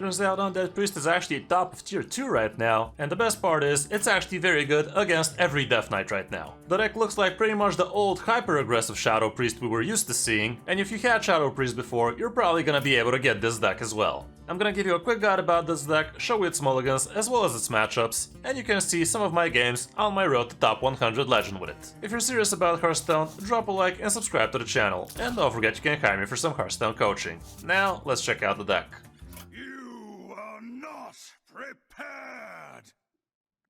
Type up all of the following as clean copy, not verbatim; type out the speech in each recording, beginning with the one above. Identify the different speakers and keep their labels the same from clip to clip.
Speaker 1: Turns out Undead Priest is actually top of tier 2 right now, and the best part is, it's actually very good against every Death Knight right now. The deck looks like pretty much the old hyper-aggressive Shadow Priest we were used to seeing, and if you had Shadow Priest before, you're probably gonna be able to get this deck as well. I'm gonna give you a quick guide about this deck, show you its mulligans as well as its matchups, and you can see some of my games on my road to top 100 legend with it. If you're serious about Hearthstone, drop a like and subscribe to the channel, and don't forget you can hire me for some Hearthstone coaching. Now, let's check out the deck.
Speaker 2: You are not prepared!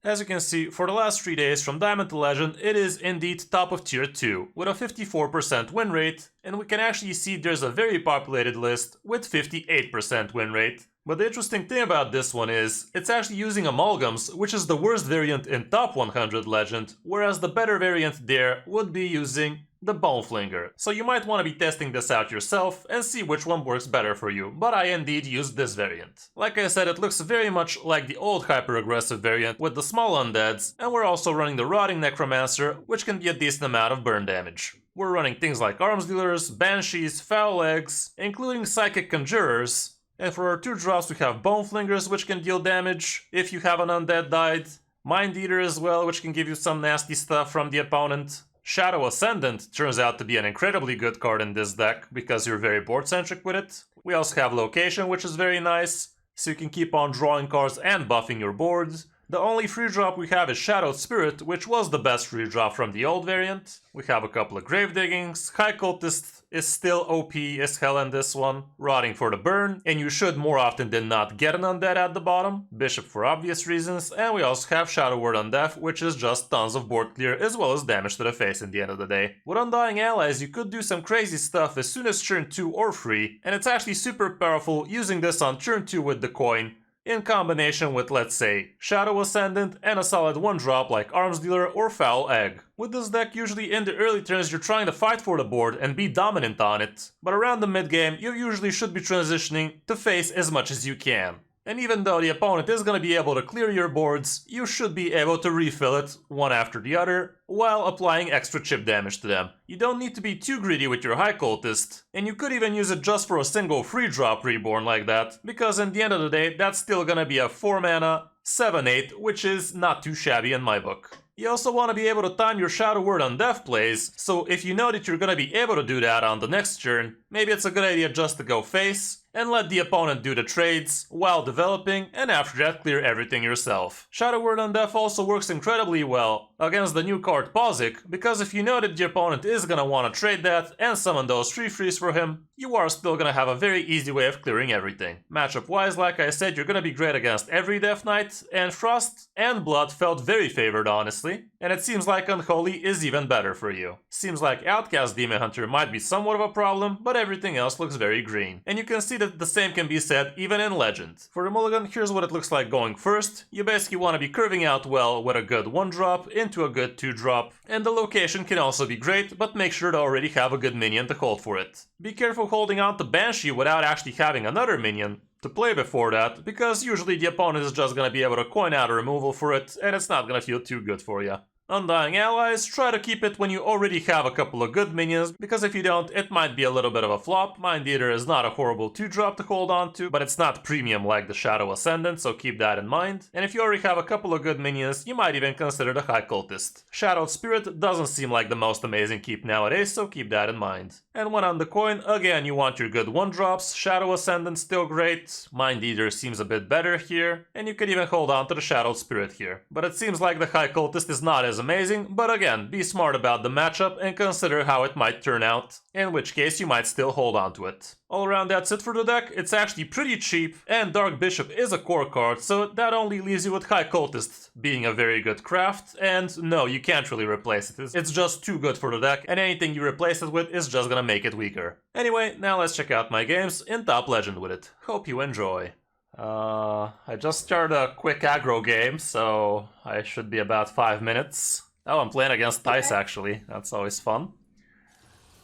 Speaker 1: As you can see, for the last 3 days from Diamond to Legend, it is indeed top of tier 2, with a 54% win rate, and we can actually see there's a very populated list with 58% win rate. But the interesting thing about this one is, it's actually using amalgams, which is the worst variant in top 100 Legend, whereas the better variant there would be using the Boneflinger. So you might want to be testing this out yourself and see which one works better for you, but I indeed used this variant. Like I said, it looks very much like the old hyper-aggressive variant with the small undeads, and we're also running the Rotting Necromancer, which can be a decent amount of burn damage. We're running things like Arms Dealers, Banshees, Foul Eggs, including Psychic Conjurers, and for our 2-drops we have Boneflingers, which can deal damage if you have an undead died, Mind Eater as well, which can give you some nasty stuff from the opponent. Shadow Ascendant turns out to be an incredibly good card in this deck, because you're very board-centric with it. We also have Location, which is very nice, so you can keep on drawing cards and buffing your board. The only free drop we have is Shadowed Spirit, which was the best free drop from the old variant. We have a couple of Grave Diggings, High Cultist is still OP as hell in this one, Rotting for the burn, and you should more often than not get an Undead at the bottom, Bishop for obvious reasons, and we also have Shadow Word on Death, which is just tons of board clear as well as damage to the face in the end of the day. With Undying Allies, you could do some crazy stuff as soon as turn 2 or 3, and it's actually super powerful using this on turn 2 with the coin, in combination with, let's say, Shadow Ascendant and a solid 1-drop like Arms Dealer or Foul Egg. With this deck, usually in the early turns you're trying to fight for the board and be dominant on it, but around the mid-game you usually should be transitioning to face as much as you can. And even though the opponent is going to be able to clear your boards, you should be able to refill it one after the other, while applying extra chip damage to them. You don't need to be too greedy with your High Cultist, and you could even use it just for a single free drop reborn like that, because in the end of the day that's still gonna be a 4 mana, 7/8, which is not too shabby in my book. You also want to be able to time your Shadow Word on Death plays, so if you know that you're gonna be able to do that on the next turn, maybe it's a good idea just to go face, and let the opponent do the trades while developing, and after that clear everything yourself. Shadow Word on Death also works incredibly well against the new card Pozic, because if you know that the opponent is gonna want to trade that and summon those 3/3s for him, you are still gonna have a very easy way of clearing everything. Matchup wise, like I said, you're gonna be great against every Death Knight, and Frost and Blood felt very favored honestly, and it seems like Unholy is even better for you. Seems like Outcast Demon Hunter might be somewhat of a problem, but everything else looks very green. And you can see that the same can be said even in Legend. For the mulligan, here's what it looks like going first. You basically want to be curving out well with a good 1-drop into a good 2-drop, and the location can also be great, but make sure to already have a good minion to hold for it. Be careful holding on to Banshee without actually having another minion to play before that, because usually the opponent is just gonna be able to coin out a removal for it, and it's not gonna feel too good for you. Undying Allies, try to keep it when you already have a couple of good minions, because if you don't, it might be a little bit of a flop. Mind Eater is not a horrible 2-drop to hold on to, but it's not premium like the Shadow Ascendant, so keep that in mind. And if you already have a couple of good minions, you might even consider the High Cultist. Shadowed Spirit doesn't seem like the most amazing keep nowadays, so keep that in mind. And when on the coin, again you want your good 1-drops, Shadow Ascendant still great, Mind Eater seems a bit better here, and you could even hold on to the Shadowed Spirit here. But it seems like the High Cultist is not as amazing, but again, be smart about the matchup and consider how it might turn out, in which case you might still hold on to it. All around that's it for the deck. It's actually pretty cheap, and Dark Bishop is a core card, so that only leaves you with High Cultist being a very good craft, and no, you can't really replace it. It's just too good for the deck, and anything you replace it with is just gonna make it weaker. Anyway, now let's check out my games in Top Legend with it. Hope you enjoy. I just started a quick aggro game, so I should be about 5 minutes. Oh, I'm playing against Dice actually. That's always fun.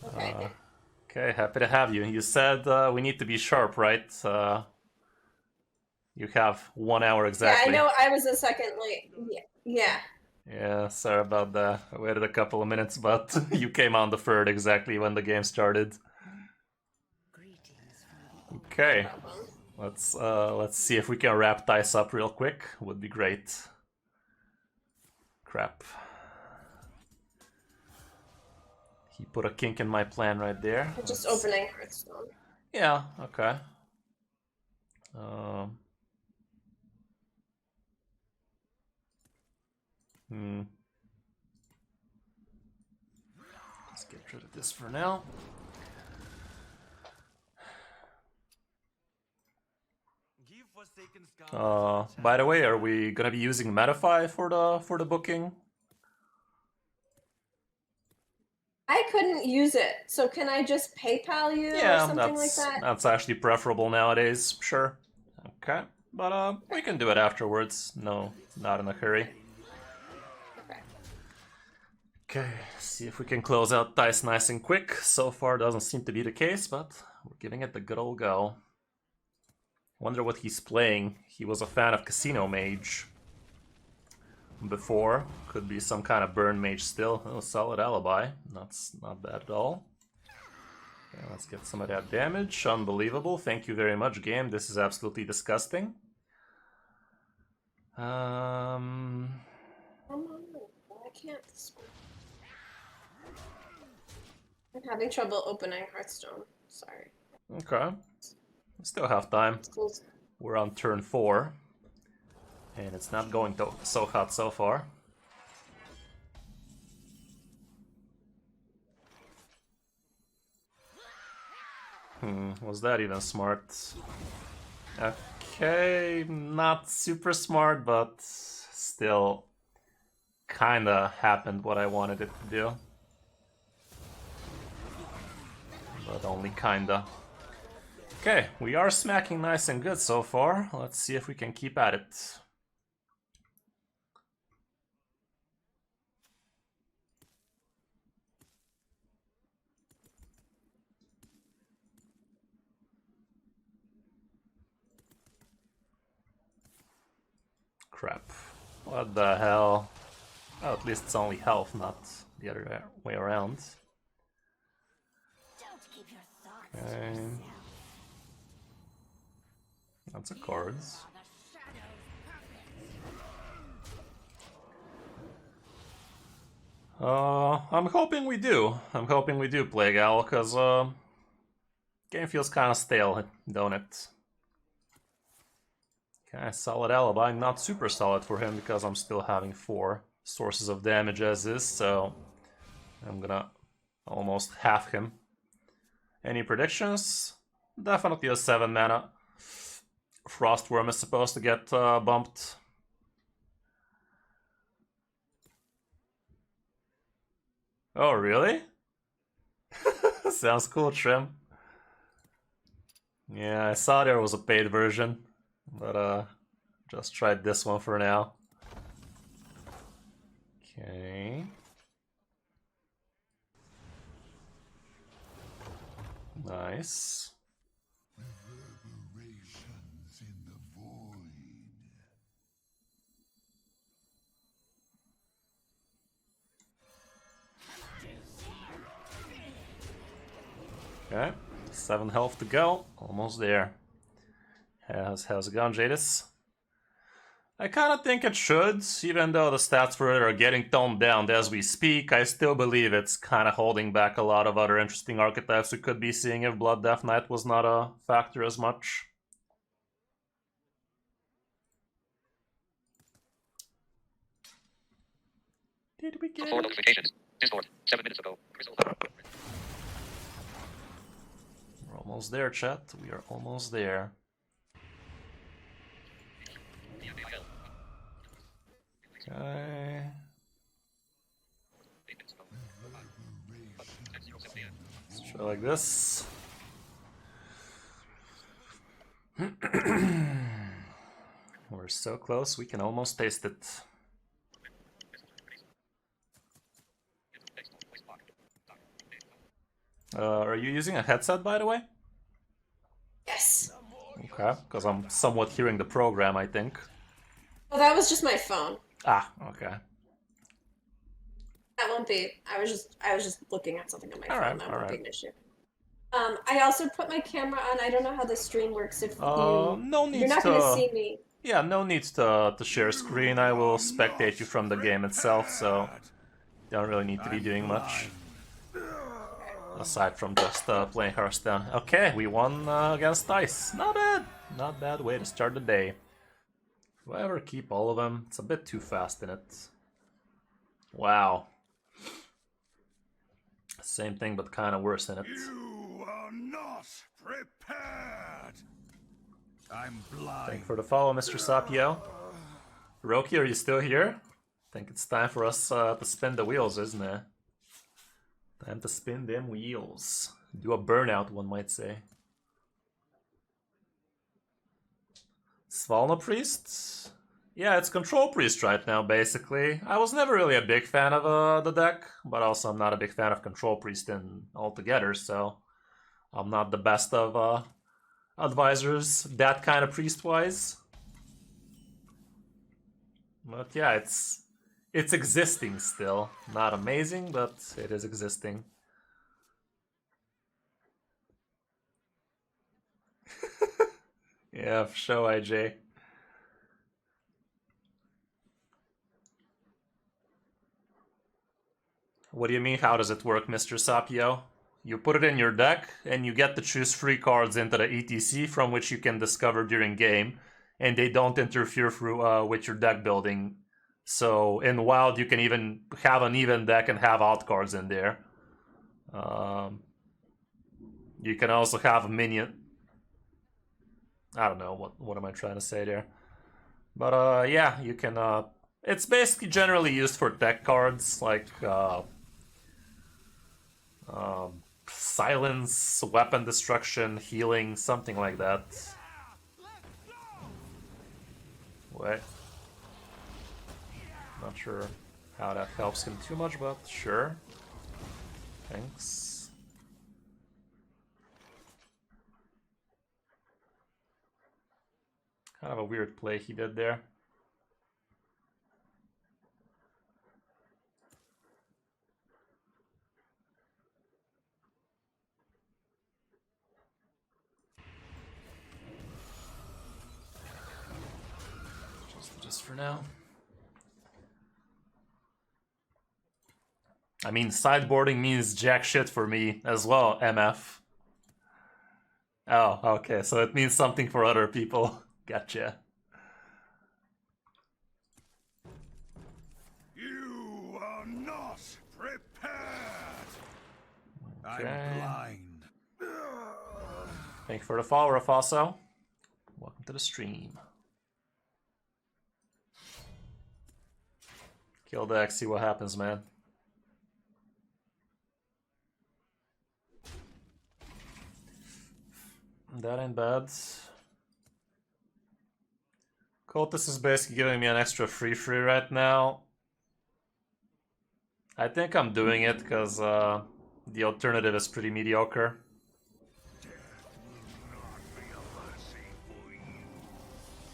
Speaker 1: Okay, happy to have you. You said we need to be sharp, right? You have 1 hour exactly.
Speaker 3: Yeah, I know I was a second late. Yeah.
Speaker 1: Yeah, sorry about that. I waited a couple of minutes, but you came on the third exactly when the game started. Okay. Let's see if we can wrap dice up real quick. Would be great. Crap. He put a kink in my plan right there.
Speaker 3: I'm just opening Hearthstone.
Speaker 1: Yeah, okay. Let's get rid of this for now. By the way, are we gonna be using Metafy for the booking?
Speaker 3: I couldn't use it, so can I just PayPal you or something like that?
Speaker 1: That's actually preferable nowadays, sure. Okay, but we can do it afterwards. No, not in a hurry. Okay, see if we can close out dice nice and quick. So far doesn't seem to be the case, but we're giving it the good old go. Wonder what he's playing. He was a fan of Casino Mage before. Could be some kind of burn mage still. Oh, solid alibi. That's not bad at all. Okay, let's get some of that damage. Unbelievable. Thank you very much, game. This is absolutely disgusting.
Speaker 3: I can't. I'm having trouble opening Hearthstone. Sorry.
Speaker 1: Okay. We still have time. We're on turn 4. And it's not going so hot so far. Was that even smart? Okay, not super smart, but still kinda happened what I wanted it to do. But only kinda. Okay, we are smacking nice and good so far. Let's see if we can keep at it. Crap. What the hell? Oh, at least it's only health, not the other way around. Okay. That's a cards. I'm hoping we do. I'm hoping we do, Plague Owl, because game feels kind of stale, don't it? Okay, solid alibi. Not super solid for him because I'm still having 4 sources of damage as is, so I'm gonna almost half him. Any predictions? Definitely a 7 mana. Frostworm is supposed to get bumped. Oh, really? Sounds cool, Trim. Yeah, I saw there was a paid version, but just tried this one for now. Okay. Nice.
Speaker 2: Reverberations in the void.
Speaker 1: Okay, 7 health to go. Almost there. How's it going, Jadis? I kind of think it should, even though the stats for it are getting toned down as we speak. I still believe it's kind of holding back a lot of other interesting archetypes we could be seeing if Blood Death Knight was not a factor as much. Did we get
Speaker 4: 4 notifications. Discord. 7 minutes ago.
Speaker 1: We're almost there, chat. We are almost there. Okay. Let's try like this. We're so close, we can almost taste it. Are you using a headset, by the way?
Speaker 3: Yes.
Speaker 1: Okay, because I'm somewhat hearing the program, I think.
Speaker 3: Oh, that was just my phone.
Speaker 1: Ah, okay.
Speaker 3: That won't be. I was just looking at something on my phone. That won't be an issue. I also put my camera on. I don't know how the stream works. If
Speaker 1: No
Speaker 3: you're
Speaker 1: need
Speaker 3: not going to
Speaker 1: to.
Speaker 3: see me.
Speaker 1: Yeah, no need to share screen. I will spectate you from the game itself, so don't really need to be doing much. Aside from just playing Hearthstone. Okay, we won against Dice. Not bad. Not bad way to start the day. Do I ever keep all of them? It's a bit too fast in it. Wow. Same thing, but kind of worse in it.
Speaker 2: You are not prepared. I'm blind.
Speaker 1: Thank you for the follow, Mr. Sapio. Roki, are you still here? I think it's time for us to spin the wheels, isn't it? Time to spin them wheels. Do a burnout, one might say. Svalna Priest? Yeah, it's Control Priest right now, basically. I was never really a big fan of the deck, but also I'm not a big fan of Control Priest altogether, so I'm not the best of advisors that kind of priest-wise. But yeah, it's existing still. Not amazing, but it is existing. Yeah, for sure, IJ. What do you mean, how does it work, Mr. Sapio? You put it in your deck, and you get to choose free cards into the ETC from which you can discover during game, and they don't interfere with your deck building. So in Wild, you can even have an even deck and have out cards in there. You can also have a minion. I don't know, what am I trying to say there? But yeah, you can... it's basically generally used for deck cards, like... silence, weapon destruction, healing, something like that. Wait. Not sure how that helps him too much, but sure. Thanks. Kind of a weird play he did there. Just for now. I mean, sideboarding means jack shit for me as well, MF. Oh, okay, so it means something for other people. Gotcha.
Speaker 2: You are not prepared.
Speaker 1: Okay.
Speaker 2: I'm blind.
Speaker 1: Thank you for the follow, Rafaso. Welcome to the stream. Kill deck, see what happens, man. That ain't bad. Cultist is basically giving me an extra free right now. I think I'm doing it because the alternative is pretty mediocre.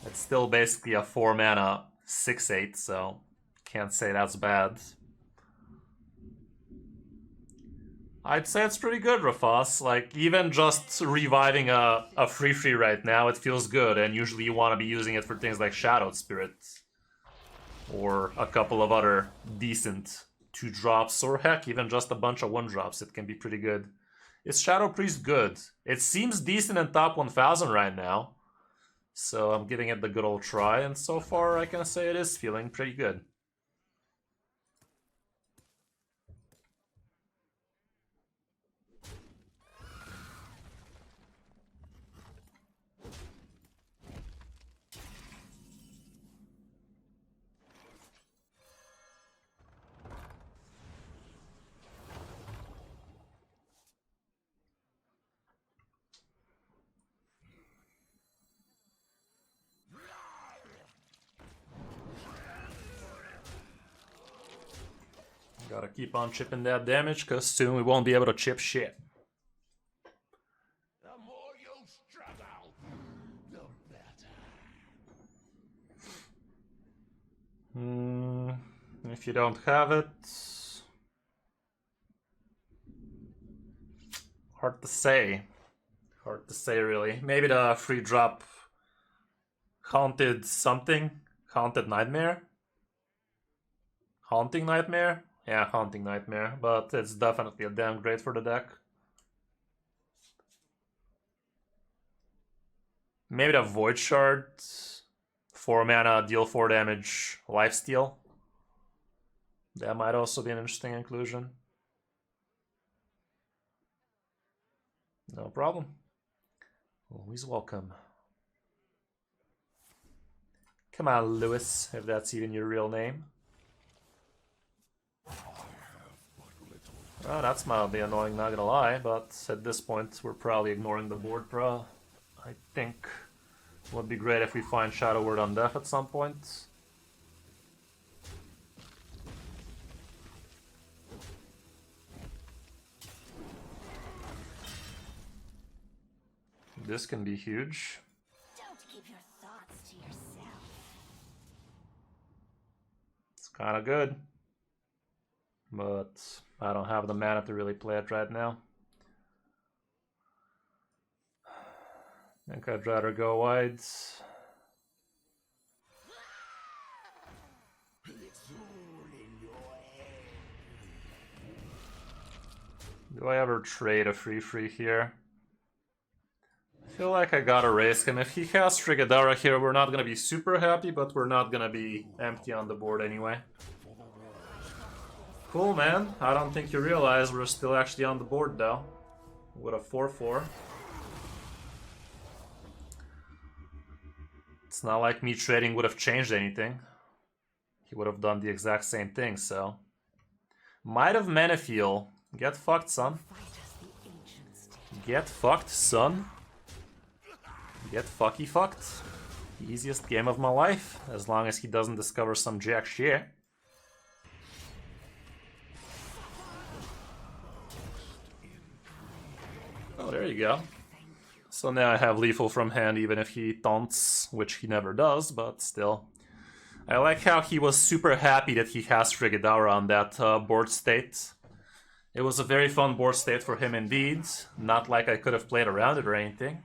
Speaker 1: It's still basically a 4-mana 6/8, so can't say that's bad. I'd say it's pretty good, Rafas. Like, even just reviving a free right now, it feels good, and usually you want to be using it for things like Shadowed Spirit. Or a couple of other decent 2-drops, or heck, even just a bunch of 1-drops. It can be pretty good. Is Shadow Priest good? It seems decent in top 1000 right now. So I'm giving it the good old try, and so far I can say it is feeling pretty good. Gotta keep on chipping that damage, because soon we won't be able to chip shit.
Speaker 2: The more you struggle, the better.
Speaker 1: If you don't have it... Hard to say. Hard to say, really. Maybe the free drop Haunted something? Haunted Nightmare? Haunting Nightmare? Yeah, Haunting Nightmare, but it's definitely a downgrade for the deck. Maybe the Void Shard, 4 mana, deal 4 damage, lifesteal. That might also be an interesting inclusion. No problem. Always welcome. Come on, Lewis, if that's even your real name. Oh, that's mildly annoying, not gonna lie, but at this point we're probably ignoring the board draw. I think it would be great if we find Shadow Word on Death at some point. This can be huge.
Speaker 5: Don't keep your thoughts to yourself.
Speaker 1: It's kind of good. But I don't have the mana to really play it right now. I think I'd rather go wide. Do I ever trade a free here? I feel like I gotta raise him. If he has Frigadara here, we're not gonna be super happy, but we're not gonna be empty on the board anyway. Cool, man. I don't think you realize we're still actually on the board, though. With a 4-4. It's not like me trading would have changed anything. He would have done the exact same thing, so... Might have Manaphiel. Get fucked, son. Get fucked, son. Get fucked. Easiest game of my life, as long as he doesn't discover some jack shit. Oh, there you go. So now I have lethal from hand even if he taunts, which he never does, but still. I like how he was super happy that he has Frigadara on that board state. It was a very fun board state for him indeed, not like I could have played around it or anything.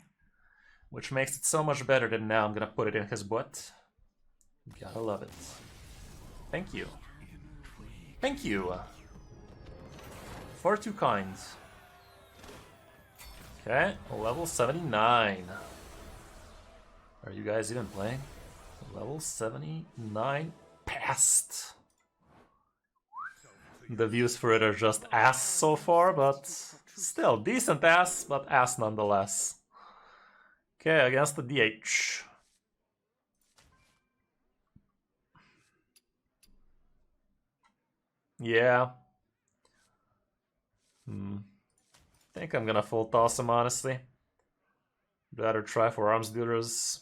Speaker 1: Which makes it so much better that now I'm gonna put it in his butt. Gotta love it. Thank you. Thank you. Far too kind. Okay, level 79. Are you guys even playing? Level 79 passed. The views for it are just ass so far, but still decent ass, but ass nonetheless. Okay, against the DH. Yeah. Think I'm gonna full toss him, honestly. Rather try for arms dealers,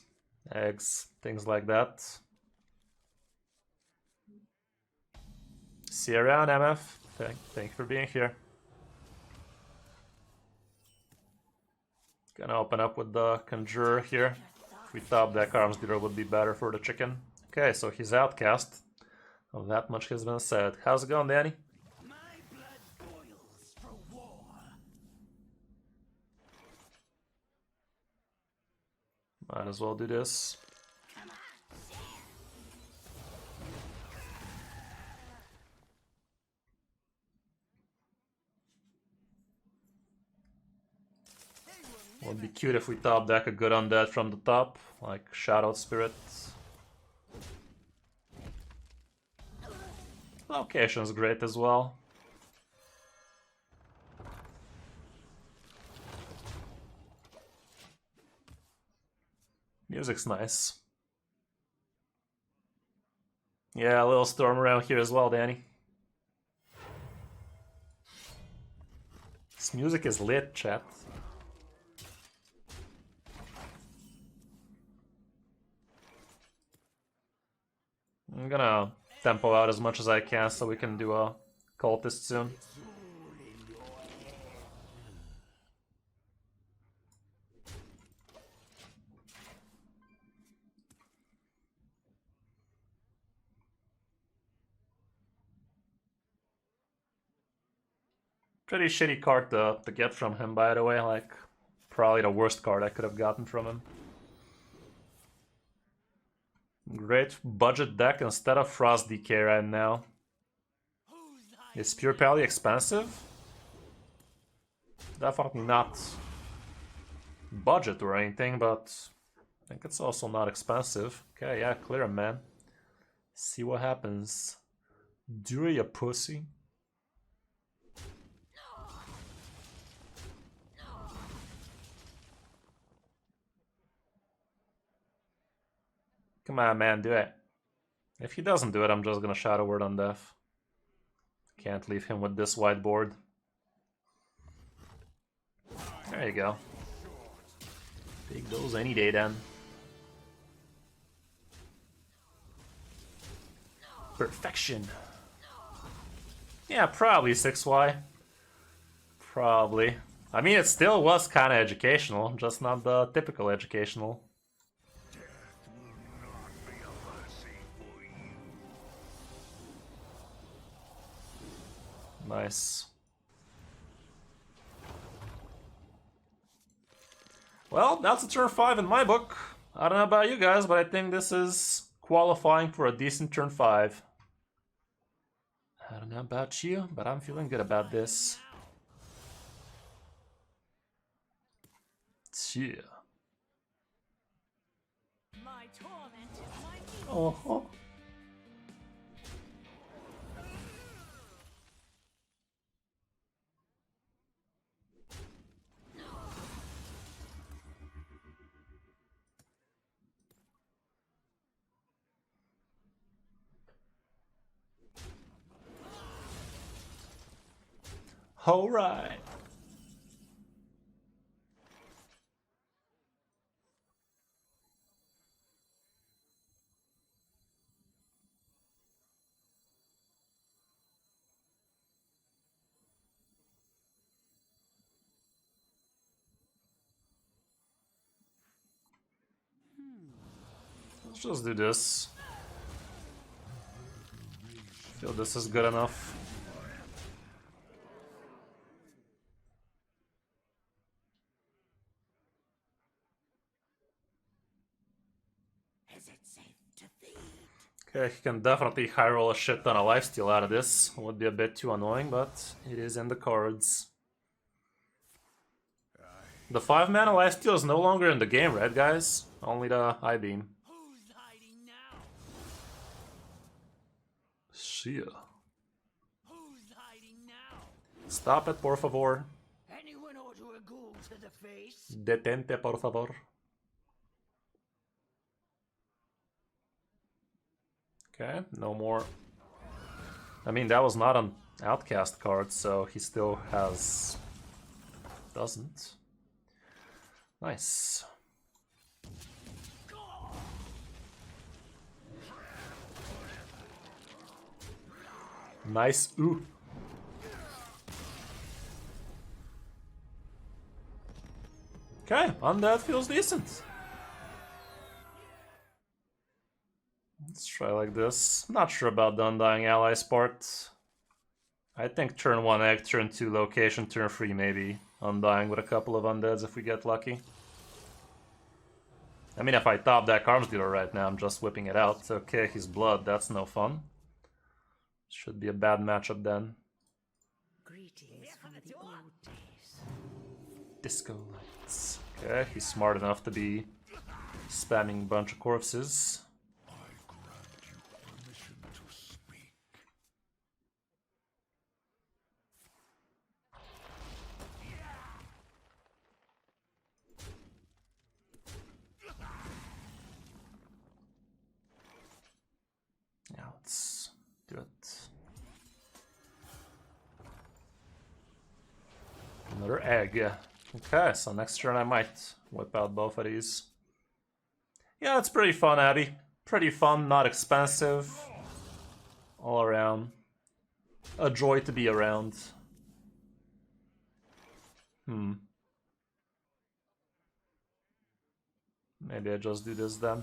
Speaker 1: eggs, things like that. See you around, MF. Thank you for being here. Gonna open up with the Conjurer here. If we top deck arms dealer would be better for the chicken. Okay, so he's outcast. Well, that much has been said. How's it going, Danny? Might as well do this. Would be cute if we top deck a good undead from the top, like Shadowed Spirit. Location's great as well. Music's nice. Yeah, a little storm around here as well, Danny. This music is lit, chat. I'm gonna tempo out as much as I can so we can do a cultist soon. Pretty shitty card to get from him, by the way. Like, probably the worst card I could have gotten from him. Great budget deck instead of Frost DK right now. Is Pure Pally expensive? Definitely not budget or anything, but I think it's also not expensive. Okay, yeah, clear him, man. See what happens. Do you pussy? Come on, man, do it. If he doesn't do it, I'm just gonna Shadow Word on death. Can't leave him with this whiteboard. There you go. Take those any day then. Perfection. Yeah, probably 6Y. Probably. I mean, it still was kind of educational, just not the typical educational. Nice. Well, that's a turn 5 in my book. I don't know about you guys, but I think this is qualifying for a decent turn 5. I don't know about you, but I'm feeling good about this. Yeah. Oh. All right. Let's just do this. I feel this is good enough. Okay, he can definitely high roll a shit ton of lifesteal out of this. Would be a bit too annoying, but it is in the cards. The 5-mana lifesteal is no longer in the game, right, guys? Only the I-beam. See ya. Stop it, por favor.
Speaker 5: Anyone order a ghoul to the face?
Speaker 1: Detente, por favor. Okay, no more. I mean, that was not an outcast card, so he still has... doesn't. Nice. Nice. Ooh. Okay, Undead feels decent. Let's try like this. Not sure about the Undying Allies part. I think turn 1 egg, turn 2 location, turn 3 maybe Undying with a couple of undeads if we get lucky. I mean, if I top deck Arms Dealer right now, I'm just whipping it out. Okay, he's blood, that's no fun. Should be a bad matchup then.
Speaker 5: Greetings from the old days.
Speaker 1: Disco lights. Okay, he's smart enough to be spamming a bunch of corpses.
Speaker 2: I grant you permission to speak.
Speaker 1: Yeah, let's do it. Another egg. Okay, so next turn I might whip out both of these. Yeah, it's pretty fun, Abby. Pretty fun, not expensive. All around. A joy to be around. Maybe I just do this then.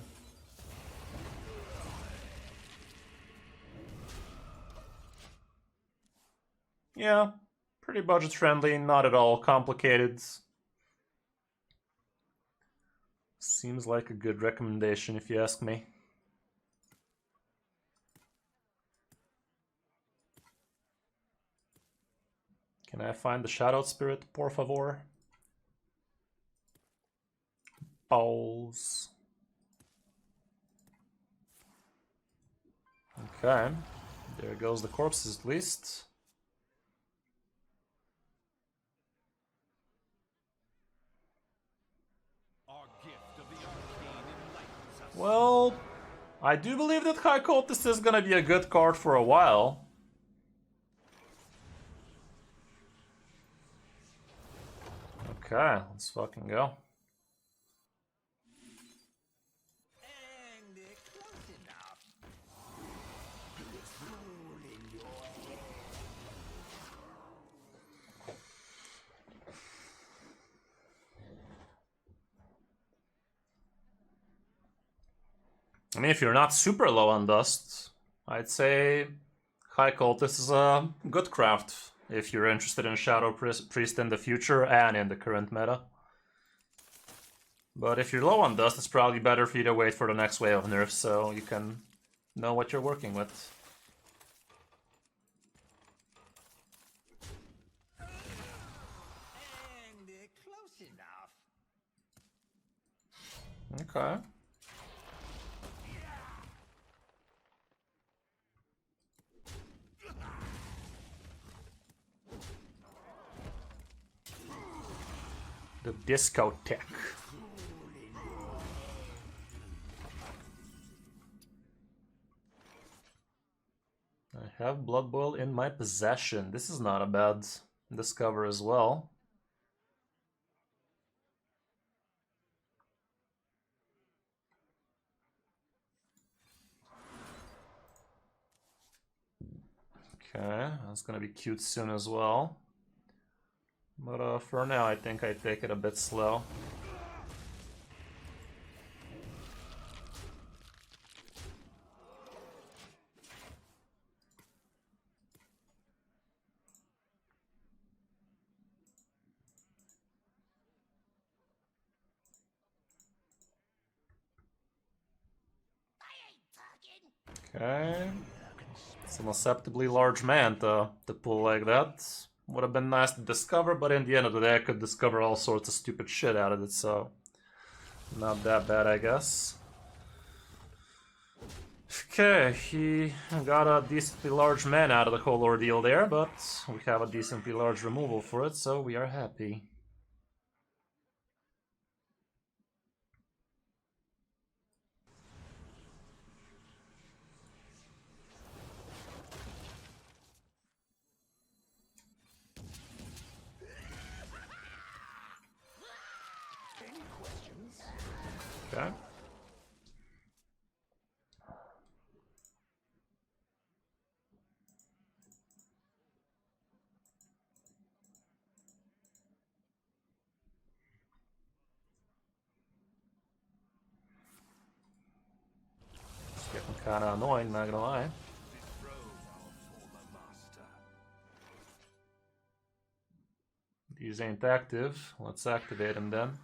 Speaker 1: Yeah, Pretty budget friendly, not at all complicated. Seems like a good recommendation if you ask me. Can I find the Shadow Spirit, por favor? Balls. Okay, there goes the corpses at least. Well, I do believe that High Cultist is gonna be a good card for a while. Okay, let's fucking go. I mean, if you're not super low on dust, I'd say High Cultist is a good craft if you're interested in Shadow Priest in the future and in the current meta. But if you're low on dust, it's probably better for you to wait for the next wave of nerfs so you can know what you're working with. Okay. The discotheque. I have Blood Boil in my possession. This is not a bad discover as well. Okay, that's gonna be cute soon as well. But for now, I think I take it a bit slow. Okay. It's an acceptably large man to pull like that. Would have been nice to discover, but in the end of the day I could discover all sorts of stupid shit out of it, so not that bad, I guess. Okay, he got a decently large man out of the whole ordeal there, but we have a decently large removal for it, so we are happy. Okay. It's getting kinda annoying, not gonna lie. These ain't active. Let's activate them then.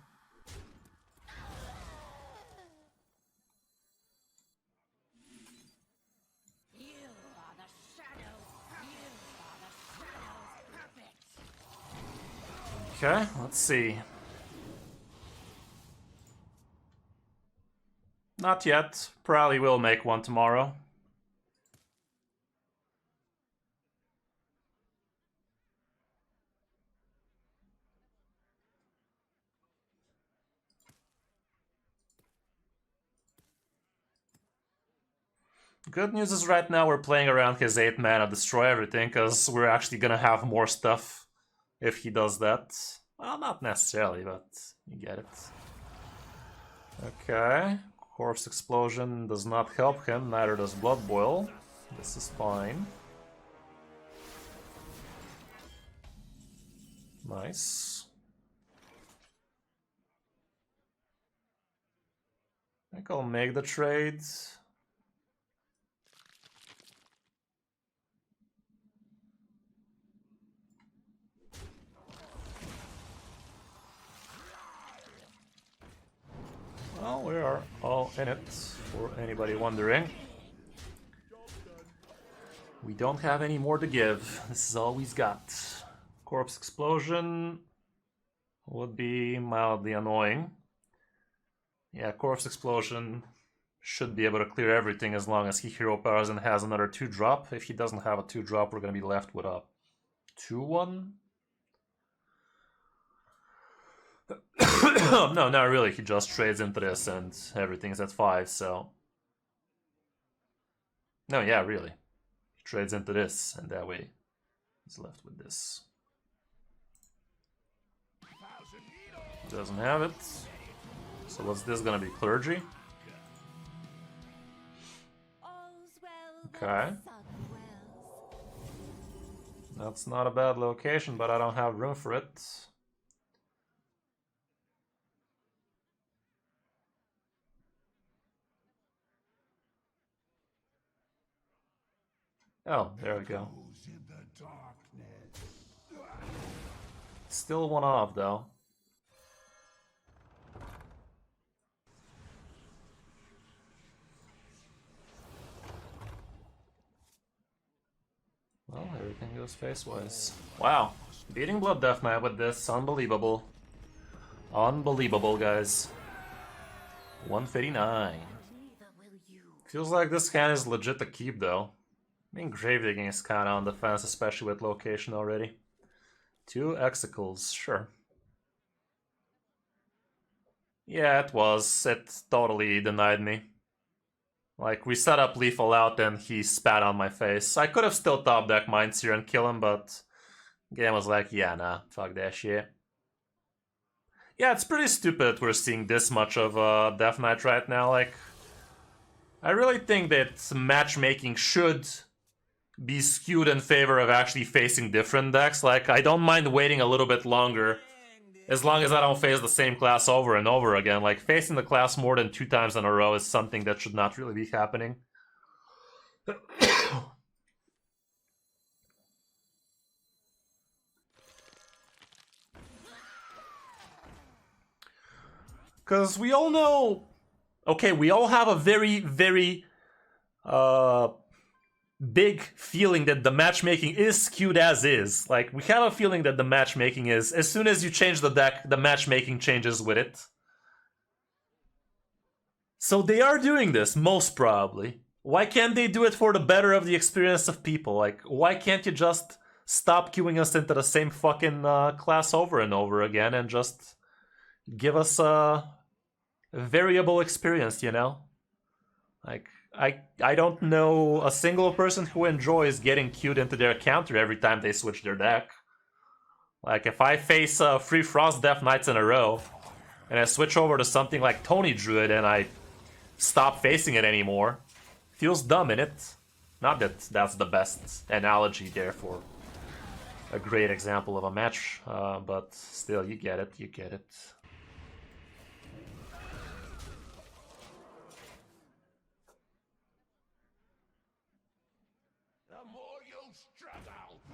Speaker 1: Okay, let's see. Not yet. Probably will make one tomorrow. Good news is right now we're playing around his 8 mana destroy everything, because we're actually gonna have more stuff if he does that. Well, not necessarily, but you get it. Okay. Corpse Explosion does not help him, neither does Blood Boil. This is fine. Nice. I think I'll make the trade. Well, we are all in it, for anybody wondering. We don't have any more to give. This is all we've got. Corpse Explosion would be mildly annoying. Yeah, Corpse Explosion should be able to clear everything as long as he hero powers and has another 2-drop. If he doesn't have a 2-drop, we're going to be left with a 2-1. No, not really. He just trades into this and everything's at 5, so... No, yeah, really. He trades into this, and that way he's left with this. Doesn't have it. So what's this gonna be? Clergy? Okay. That's not a bad location, but I don't have room for it. Oh, there we go. Still one off, though. Well, everything goes face-wise. Wow. Beating Blood Death Knight with this. Unbelievable. Unbelievable, guys. 159. Feels like this hand is legit to keep, though. I mean, Gravedigging is kind of on the fence, especially with location already. 2 Exicles, sure. Yeah, it was. It totally denied me. Like, we set up Lethal out and he spat on my face. I could have still top deck Minds here and kill him, but the game was like, yeah, nah, fuck that shit. Yeah, it's pretty stupid we're seeing this much of Death Knight right now. Like, I really think that matchmaking should be skewed in favor of actually facing different decks. Like, I don't mind waiting a little bit longer as long as I don't face the same class over and over again. Like, facing the class more than 2 times in a row is something that should not really be happening. Because we all know... Okay, we all have a very, very... big feeling that the matchmaking is skewed as is. Like, we have a feeling that the matchmaking is, as soon as you change the deck, the matchmaking changes with it. So they are doing this, most probably. Why can't they do it for the better of the experience of people? Like, why can't you just stop queuing us into the same fucking class over and over again and just give us a variable experience, you know? Like, I don't know a single person who enjoys getting queued into their counter every time they switch their deck. Like, if I face 3 Frost Death Knights in a row, and I switch over to something like Tony Druid and I stop facing it anymore, feels dumb, innit? Not that that's the best analogy there for a great example of a match, but still, you get it, you get it.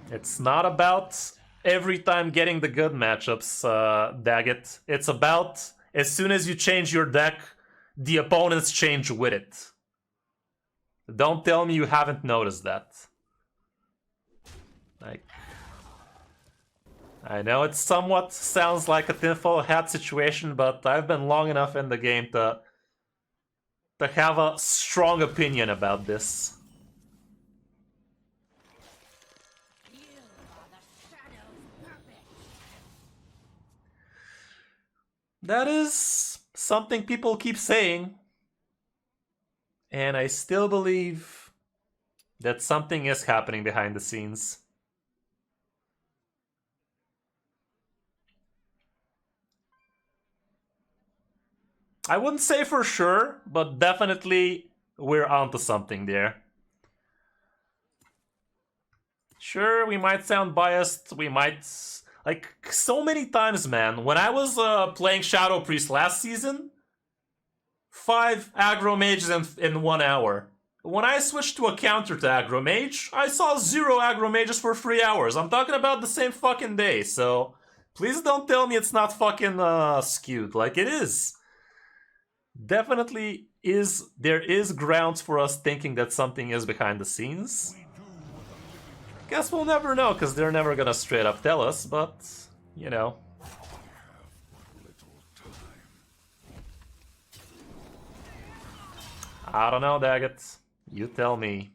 Speaker 1: It's not about every time getting the good matchups, Daggett. It's about as soon as you change your deck, the opponents change with it. Don't tell me you haven't noticed that. Like, I know it somewhat sounds like a tinfoil hat situation, but I've been long enough in the game to have a strong opinion about this. That is something people keep saying, and I still believe that something is happening behind the scenes. I wouldn't say for sure, but definitely we're onto something there. Sure, we might sound biased, we might... Like, so many times, man, when I was playing Shadow Priest last season, 5 aggro mages in 1 hour. When I switched to a counter to aggro mage, I saw 0 aggro mages for 3 hours. I'm talking about the same fucking day, so please don't tell me it's not fucking skewed. Like, it is. definitely there is grounds for us thinking that something is behind the scenes. Guess we'll never know, because they're never gonna straight up tell us, but, you know. I don't know, Daggett. You tell me.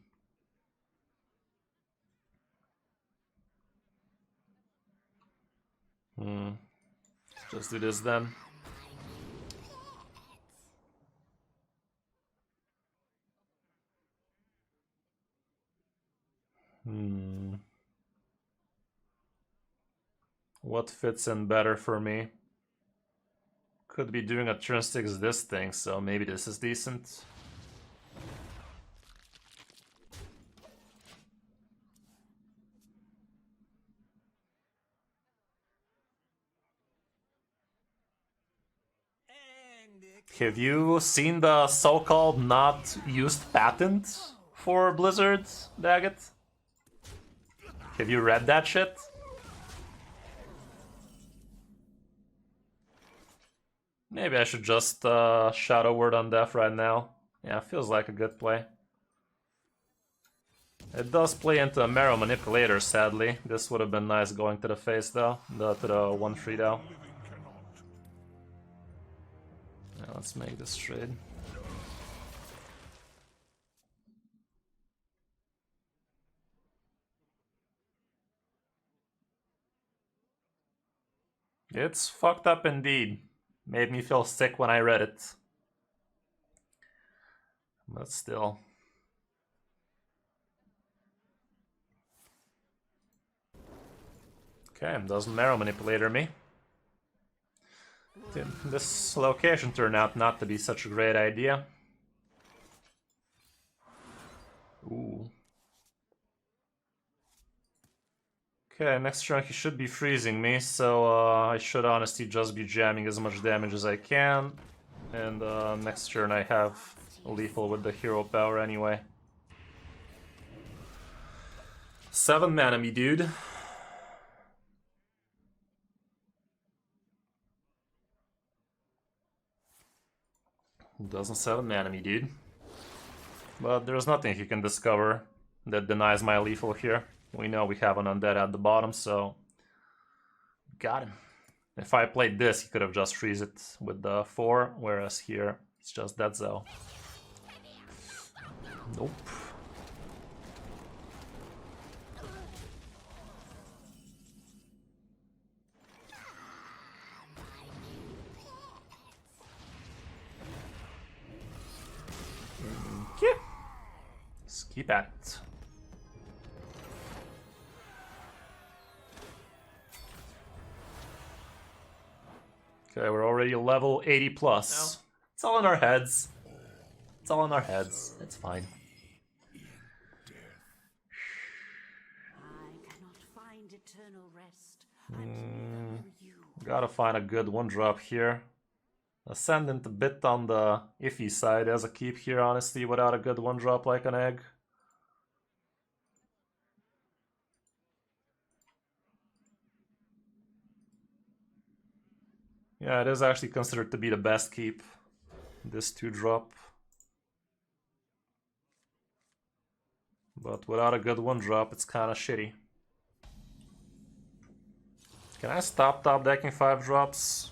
Speaker 1: Just do this then. What fits in better for me? Could be doing a turn 6 this thing, so maybe this is decent. Have you seen the so-called not used patent for Blizzard, Daggett? Have you read that shit? Maybe I should just Shadow Word on Death right now. Yeah, feels like a good play. It does play into a Marrow Manipulator, sadly. This would have been nice going to the face though, to the 1-3 though. Yeah, let's make this trade. It's fucked up indeed. Made me feel sick when I read it. But still. Okay, doesn't Marrow Manipulator me. This location turned out not to be such a great idea. Ooh. Okay, next turn he should be freezing me, so I should honestly just be jamming as much damage as I can. And next turn I have lethal with the hero power anyway. 7 mana me, dude. Doesn't 7 mana me, dude. But there's nothing he can discover that denies my lethal here. We know we have an undead at the bottom, so got him. If I played this, he could have just freeze it with the 4, whereas here it's just dead zo. Nope. Okay. Let's keep at it. Okay, we're already level 80 plus. No. It's all in our heads. It's all in our heads. It's fine.
Speaker 5: I cannot find eternal rest.
Speaker 1: Gotta find a good 1-drop here. Ascendant a bit on the iffy side as a keep here, honestly, without a good 1-drop like an egg. Yeah, it is actually considered to be the best keep, this 2-drop. But without a good 1-drop, it's kind of shitty. Can I stop top decking 5-drops?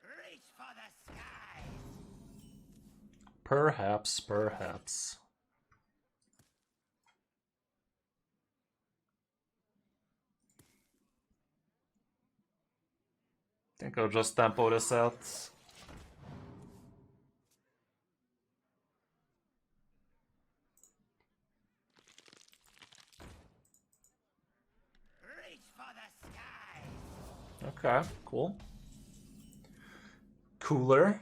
Speaker 6: Reach for the sky.
Speaker 1: Perhaps, perhaps. I think I'll just tempo this out.
Speaker 6: Reach for the sky.
Speaker 1: Okay, cool. Cooler.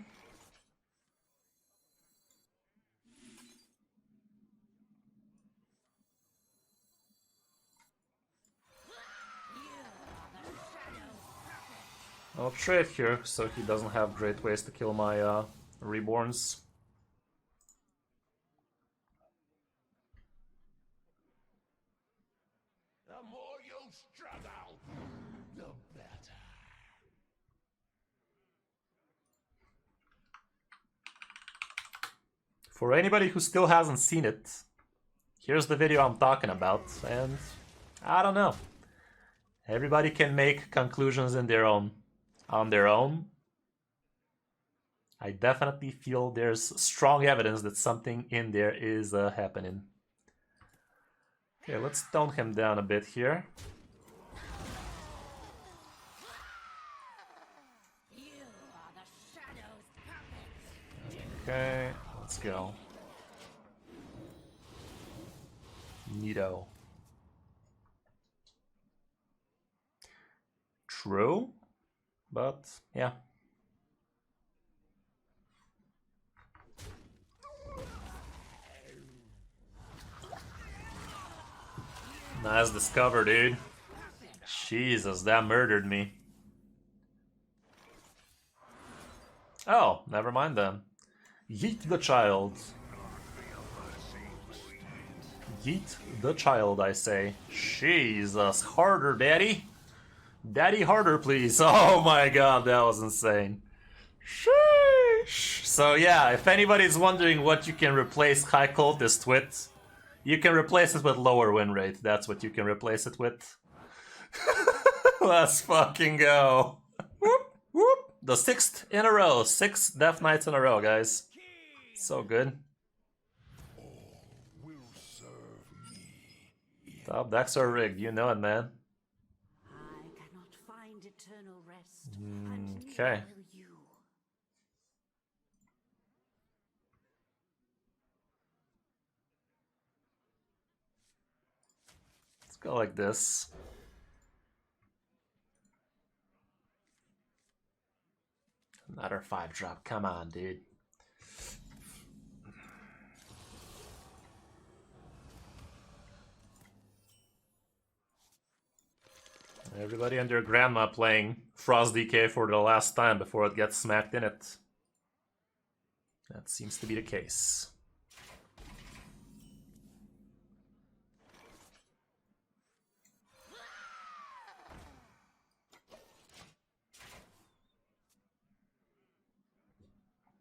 Speaker 1: I'll trade here so he doesn't have great ways to kill my reborns. For anybody who still hasn't seen it, here's the video I'm talking about, and I don't know. Everybody can make conclusions on their own. I definitely feel there's strong evidence that something in there is happening. Okay, let's tone him down a bit here. Okay, let's go. Neato. True, but yeah. Nice discover, dude. Jesus, that murdered me. Oh, never mind then. Yeet the child. Yeet the child, I say. Jesus, harder, daddy. Daddy, harder, please. Oh my god, that was insane. Sheesh. So yeah, if anybody's wondering what you can replace High Cultist with, you can replace it with lower win rate. That's what you can replace it with. Let's fucking go. Whoop, whoop. The 6th in a row. 6 Death Knights in a row, guys. So good. Top decks are rigged, you know it, man.
Speaker 5: I cannot find eternal rest.
Speaker 1: Okay.
Speaker 5: Will you?
Speaker 1: Let's go like this. Another 5-drop. Come on, dude. Everybody and their grandma playing Frost DK for the last time before it gets smacked in it. That seems to be the case.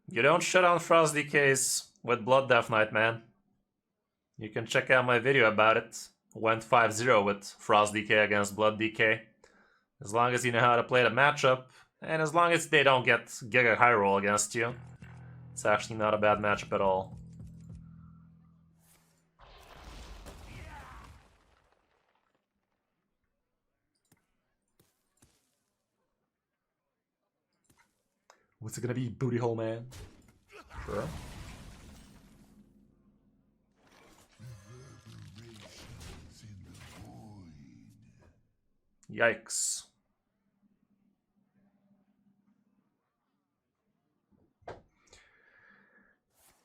Speaker 1: You don't shut down Frost DKs with Blood Death Knight, man. You can check out my video about it. Went 5-0 with Frost DK against Blood DK. As long as you know how to play the matchup, and as long as they don't get Giga High Roll against you, it's actually not a bad matchup at all. What's it gonna be, booty hole man? Sure. Yikes.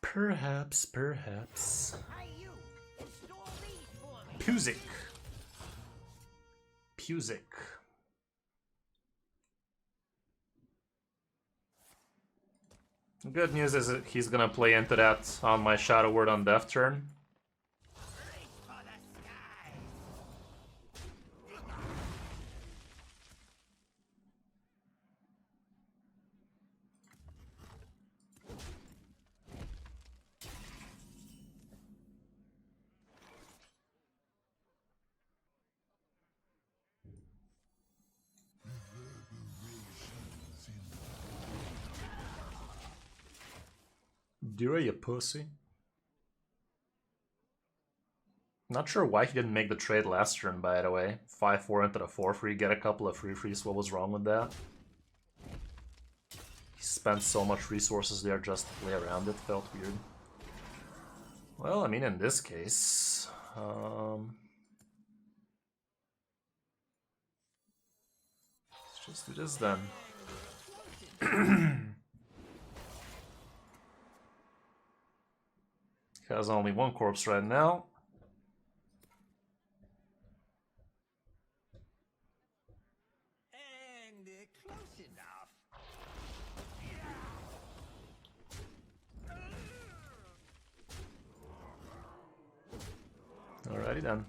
Speaker 1: Perhaps. Pusic. Good news is that he's gonna play into that on my Shadow Word on death turn. Dura, you pussy. Not sure why he didn't make the trade last turn, by the way. 5-4 into the 4-free, get a couple of free frees. What was wrong with that? He spent so much resources there just to play around it. Felt weird. Well, I mean, in this case... let's just do this then. He has only one corpse right now.
Speaker 6: And close enough.
Speaker 1: Alrighty then.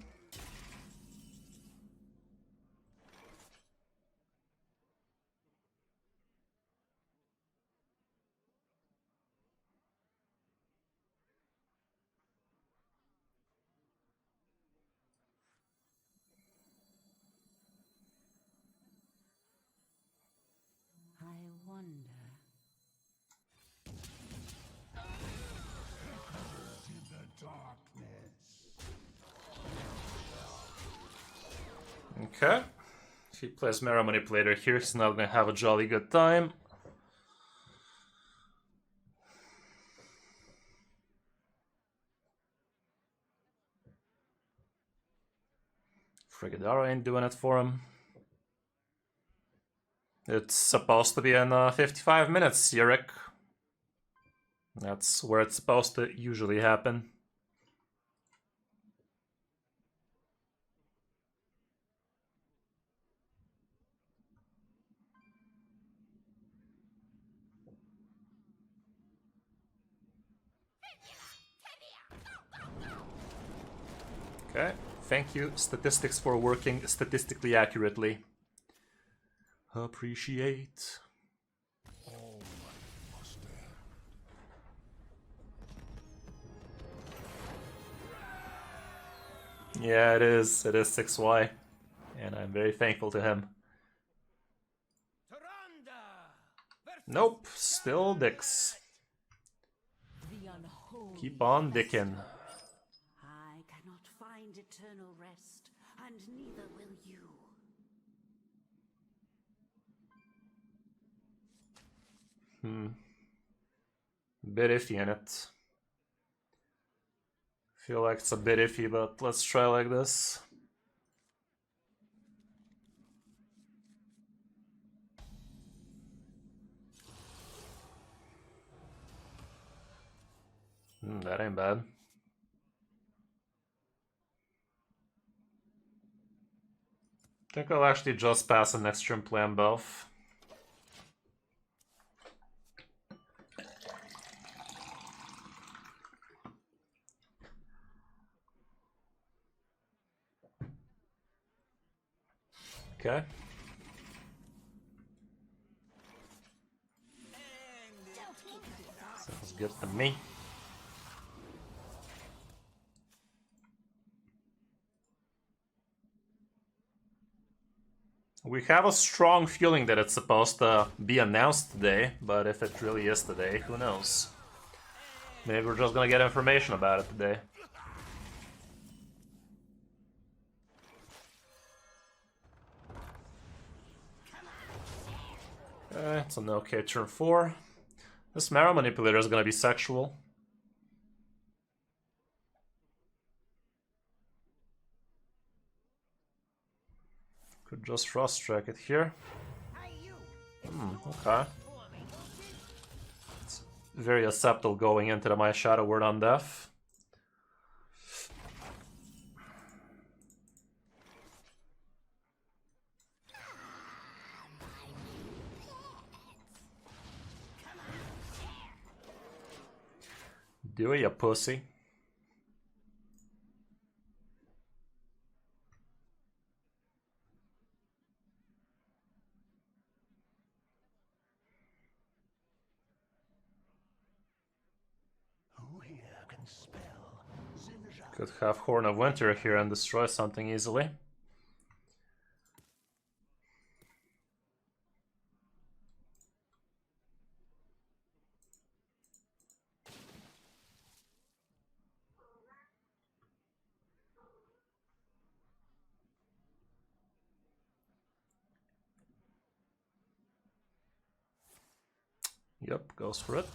Speaker 1: Okay. If he plays Mera Manipulator here, he's not gonna have a jolly good time. Frigadaro ain't doing it for him. It's supposed to be in 55 minutes, Yurik. That's where it's supposed to usually happen. Okay, thank you, statistics, for working statistically accurately. Appreciate.
Speaker 2: All life must end.
Speaker 1: Yeah, it is 6Y. And I'm very thankful to him. Nope, still dicks. Keep on dicking.
Speaker 5: I cannot find eternal rest, and neither will you.
Speaker 1: Bit iffy in it. Feel like it's a bit iffy, but let's try like this. That ain't bad. I think I'll actually just pass an extra and play them both. Okay. Sounds good to me. We have a strong feeling that it's supposed to be announced today, but if it really is today, who knows? Maybe we're just gonna get information about it today. It's an okay turn 4. This Marrow Manipulator is gonna be sexual. Could just Frost Strike it here. Okay. It's very acceptable going into my Shadow Word on Death. Do it, you pussy.
Speaker 6: Who here can spell Zinja?
Speaker 1: Could have Horn of Winter here and destroy something easily. Yep, goes for it.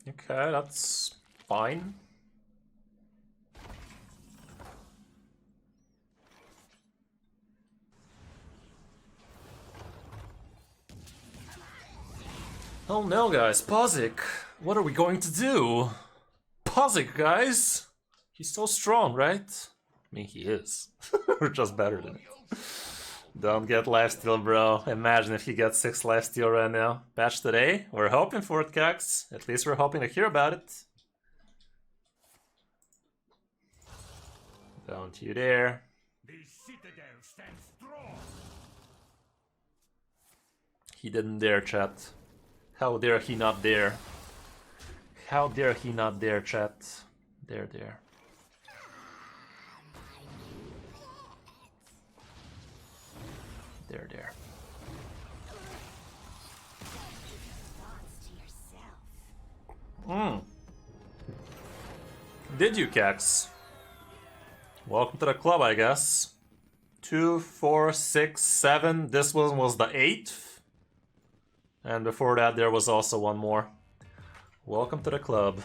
Speaker 1: Okay, that's fine. Oh no, guys, Pozic! What are we going to do? Pozic, guys! He's so strong, right? I mean, he is. We're just better than it. Don't get lifesteal, bro. Imagine if you get 6 lifesteal right now. Patch today? We're hoping for it, Cax. At least we're hoping to hear about it. Don't you dare.
Speaker 6: The citadel stands strong.
Speaker 1: He didn't dare, chat. How dare he not dare? How dare he not dare, chat? There. There.
Speaker 5: Thoughts to yourself.
Speaker 1: Did you, Kex? Welcome to the club, I guess. 2, 4, 6, 7. This one was the 8th. And before that, there was also one more. Welcome to the club.